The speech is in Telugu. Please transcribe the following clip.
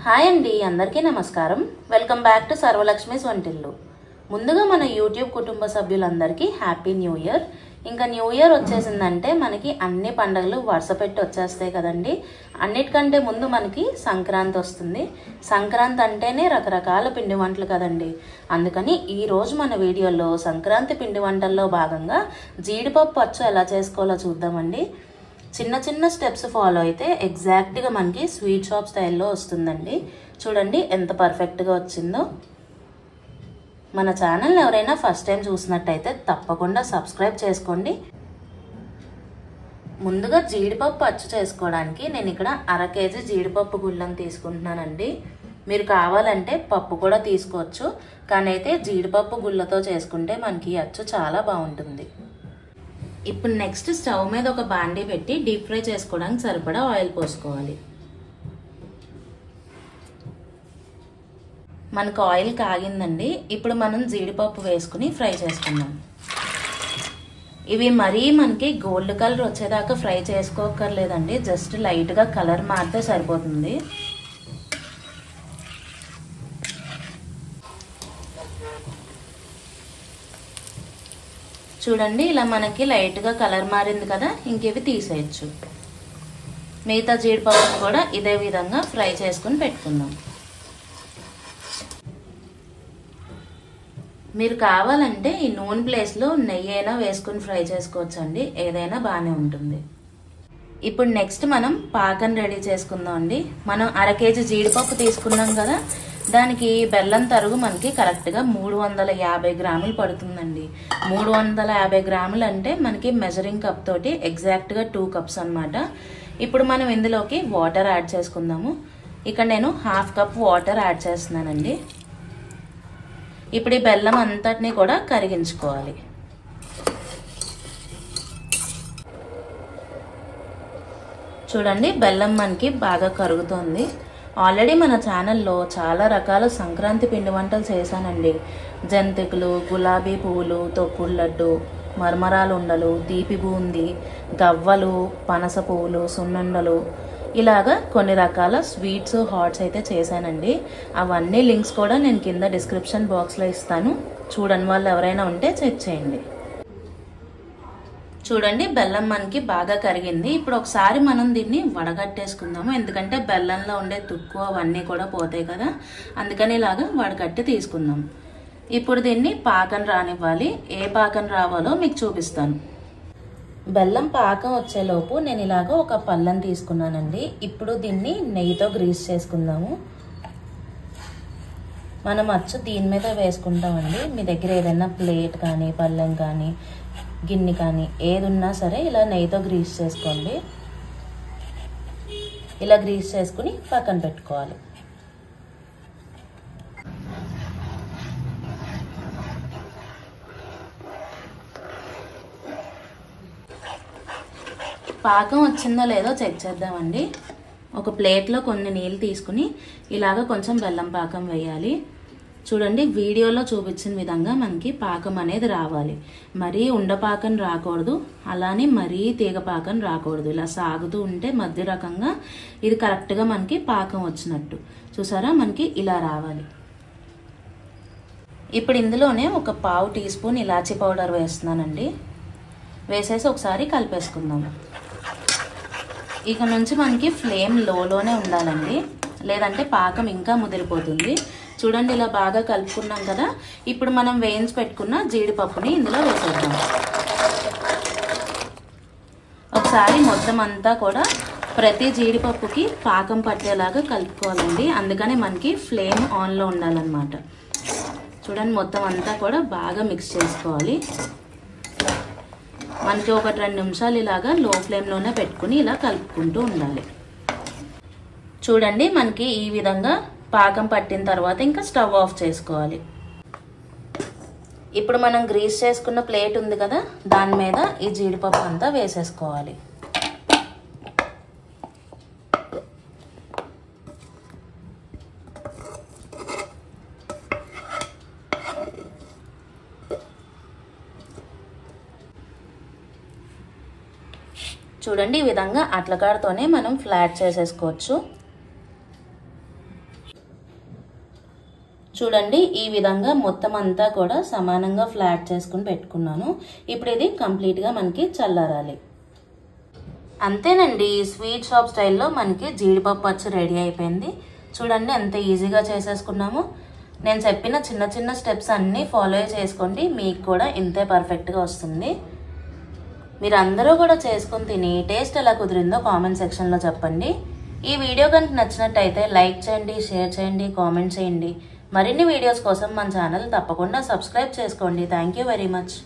హాయ్ అండి, అందరికీ నమస్కారం. వెల్కమ్ బ్యాక్ టు సర్వలక్ష్మిస్ వంటిల్లు. ముందుగా మన యూట్యూబ్ కుటుంబ సభ్యులందరికీ హ్యాపీ న్యూ ఇయర్. ఇంకా న్యూ ఇయర్ వచ్చేసిందంటే మనకి అన్ని పండుగలు వరుస పెట్టి వచ్చేస్తాయి కదండి. అన్నిటికంటే ముందు మనకి సంక్రాంతి వస్తుంది. సంక్రాంతి అంటేనే రకరకాల పిండి వంటలు కదండి. అందుకని ఈరోజు మన వీడియోలో సంక్రాంతి పిండి వంటల్లో భాగంగా జీడిపప్పు అచ్చు ఎలా చేసుకోవాలో చూద్దామండి. చిన్న చిన్న స్టెప్స్ ఫాలో అయితే ఎగ్జాక్ట్గా మనకి స్వీట్ షాప్ స్టైల్లో వస్తుందండి. చూడండి ఎంత పర్ఫెక్ట్గా వచ్చిందో. మన ఛానల్ని ఎవరైనా ఫస్ట్ టైం చూసినట్టయితే తప్పకుండా సబ్స్క్రైబ్ చేసుకోండి. ముందుగా జీడిపప్పు అచ్చు చేసుకోవడానికి నేను ఇక్కడ 1/2 కేజీ జీడిపప్పు గుళ్ళను తీసుకుంటున్నానండి. మీరు కావాలంటే పప్పు కూడా తీసుకోవచ్చు, కానీ అయితే జీడిపప్పు గుళ్ళతో చేసుకుంటే మనకి అచ్చు చాలా బాగుంటుంది. ఇప్పుడు నెక్స్ట్ స్టవ్ మీద ఒక బాండీ పెట్టి డీప్ ఫ్రై చేసుకోవడానికి సరిపడా ఆయిల్ పోసుకోవాలి. మనకు ఆయిల్ కాగిందండి. ఇప్పుడు మనం జీడిపప్పు వేసుకుని ఫ్రై చేసుకుందాం. ఇవి మరీ మనకి గోల్డ్ కలర్ వచ్చేదాకా ఫ్రై చేసుకోక్కర్లేదండి, జస్ట్ లైట్గా కలర్ మారితే సరిపోతుంది. చూడండి ఇలా మనకి లైట్గా కలర్ మారింది కదా, ఇంకేవి తీసేయచ్చు. మిగతా జీడిపప్పును కూడా ఇదే విధంగా ఫ్రై చేసుకుని పెట్టుకుందాం. మీరు కావాలంటే ఈ నూనె ప్లేస్లో నెయ్యి అయినా వేసుకుని ఫ్రై చేసుకోవచ్చు అండి, ఏదైనా బాగానే ఉంటుంది. ఇప్పుడు నెక్స్ట్ మనం పాకం రెడీ చేసుకుందాం అండి. మనం 1/2 కేజీ జీడిపప్పు తీసుకున్నాం కదా, దానికి బెల్లం తరుగు మనకి కరెక్ట్గా 350 గ్రాములు పడుతుందండి. 350 గ్రాములు అంటే మనకి మెజరింగ్ కప్ తోటి ఎగ్జాక్ట్గా 2 కప్స్ అనమాట. ఇప్పుడు మనం ఇందులోకి వాటర్ యాడ్ చేసుకుందాము. ఇక్కడ నేను 1/2 కప్ వాటర్ యాడ్ చేస్తున్నానండి. ఇప్పుడు ఈ బెల్లం అంతటిని కూడా కరిగించుకోవాలి. చూడండి బెల్లం మనకి బాగా కరుగుతోంది. ఆల్రెడీ మన ఛానల్లో చాలా రకాల సంక్రాంతి పిండి వంటలు చేశానండి. జంతికలు, గులాబీ పువ్వులు, తొక్కుడు లడ్డు, మరమరాలు ఉండలు, తీపి బూంది, గవ్వలు, పనస పువ్వులు, సున్నుండలు, ఇలాగా కొన్ని రకాల స్వీట్స్, హాట్స్ అయితే చేశానండి. అవన్నీ లింక్స్ కూడా నేను కింద డిస్క్రిప్షన్ బాక్స్లో ఇస్తాను. చూడని వాళ్ళు ఎవరైనా ఉంటే చెక్ చేయండి. చూడండి బెల్లం మనకి బాగా కరిగింది. ఇప్పుడు ఒకసారి మనం దీన్ని వడగట్టేసుకుందాము, ఎందుకంటే బెల్లంలో ఉండే తుక్కు అవన్నీ కూడా పోతాయి కదా, అందుకని ఇలాగా వడగట్టి తీసుకుందాం. ఇప్పుడు దీన్ని పాకం రానివ్వాలి. ఏ పాకం రావాలో మీకు చూపిస్తాను. బెల్లం పాకం వచ్చేలోపు నేను ఇలాగ ఒక పళ్ళెం తీసుకున్నానండి. ఇప్పుడు దీన్ని నెయ్యితో గ్రీస్ చేసుకుందాము. మనం అచ్చు దీని మీద వేసుకుంటామండి. మీ దగ్గర ఏదైనా ప్లేట్ కానీ, పళ్ళెం కానీ, గిన్నె కానీ ఏది ఉన్నా సరే ఇలా నెయ్యితో గ్రీస్ చేసుకోండి. ఇలా గ్రీస్ చేసుకుని పక్కన పెట్టుకోవాలి. పాకం వచ్చిందో లేదో చెక్ చేద్దామండి. ఒక ప్లేట్లో కొన్ని నీళ్ళు తీసుకుని ఇలాగ కొంచెం బెల్లం పాకం వేయాలి. చూడండి వీడియోలో చూపించిన విధంగా మనకి పాకం అనేది రావాలి. మరీ ఉండపాకం రాకూడదు, అలానే మరీ తీగ పాకం రాకూడదు. ఇలా సాగుతూ ఉంటే మధ్య రకంగా ఇది కరెక్ట్గా మనకి పాకం వచ్చినట్టు. చూసారా, మనకి ఇలా రావాలి. ఇప్పుడు ఇందులోనే ఒక 1/2 టీ స్పూన్ ఇలాచీ పౌడర్ వేస్తున్నానండి. వేసేసి ఒకసారి కలిపేసుకుందాము. ఇక నుంచి మనకి ఫ్లేమ్ లోనే ఉండాలండి, లేదంటే పాకం ఇంకా ముదిరిపోతుంది. చూడండి ఇలా బాగా కలుపుకున్నాం కదా. ఇప్పుడు మనం వేయించి పెట్టుకున్న జీడిపప్పుని ఇందులో వేసేద్దాం. ఒకసారి మొత్తం అంతా కూడా ప్రతి జీడిపప్పుకి పాకం పట్టేలాగా కలుపుకోవాలండి, అందుకని మనకి ఫ్లేమ్ ఆన్లో ఉండాలన్నమాట. చూడండి మొత్తం అంతా కూడా బాగా మిక్స్ చేసుకోవాలి. మనకి ఒక 2 నిమిషాలు ఇలాగా లో ఫ్లేమ్లోనే పెట్టుకుని ఇలా కలుపుకుంటూ ఉండాలి. చూడండి మనకి ఈ విధంగా పాకం పట్టిన తర్వాత ఇంకా స్టవ్ ఆఫ్ చేసుకోవాలి. ఇప్పుడు మనం గ్రీస్ చేసుకున్న ప్లేట్ ఉంది కదా, దాని మీద ఈ జీడిపప్పు అంతా వేసేసుకోవాలి. చూడండి ఈ విధంగా అట్లకాడతోనే మనం ఫ్లాట్ చేసేసుకోవచ్చు. చూడండి ఈ విధంగా మొత్తం అంతా కూడా సమానంగా ఫ్లాట్ చేసుకుని పెట్టుకున్నాను. ఇప్పుడు ఇది కంప్లీట్గా మనకి చల్లారాలి. అంతేనండి, స్వీట్ షాప్ స్టైల్లో మనకి జీడిపప్పు అచ్చు రెడీ అయిపోయింది. చూడండి ఎంత ఈజీగా చేసేసుకున్నాము. నేను చెప్పిన చిన్న చిన్న స్టెప్స్ అన్నీ ఫాలో చేసుకోండి, మీకు కూడా ఇంతే పర్ఫెక్ట్గా వస్తుంది. మీరు అందరూ కూడా చేసుకుని తిని టేస్ట్ ఎలా కుదిరిందో కామెంట్ సెక్షన్లో చెప్పండి. ఈ వీడియో కనుక నచ్చినట్టయితే లైక్ చేయండి, షేర్ చేయండి, కామెంట్ చేయండి. మరిన్ని వీడియోస్ కోసం మన ఛానల్ తప్పకుండా సబ్స్క్రైబ్ చేసుకోండి. Thank you very much.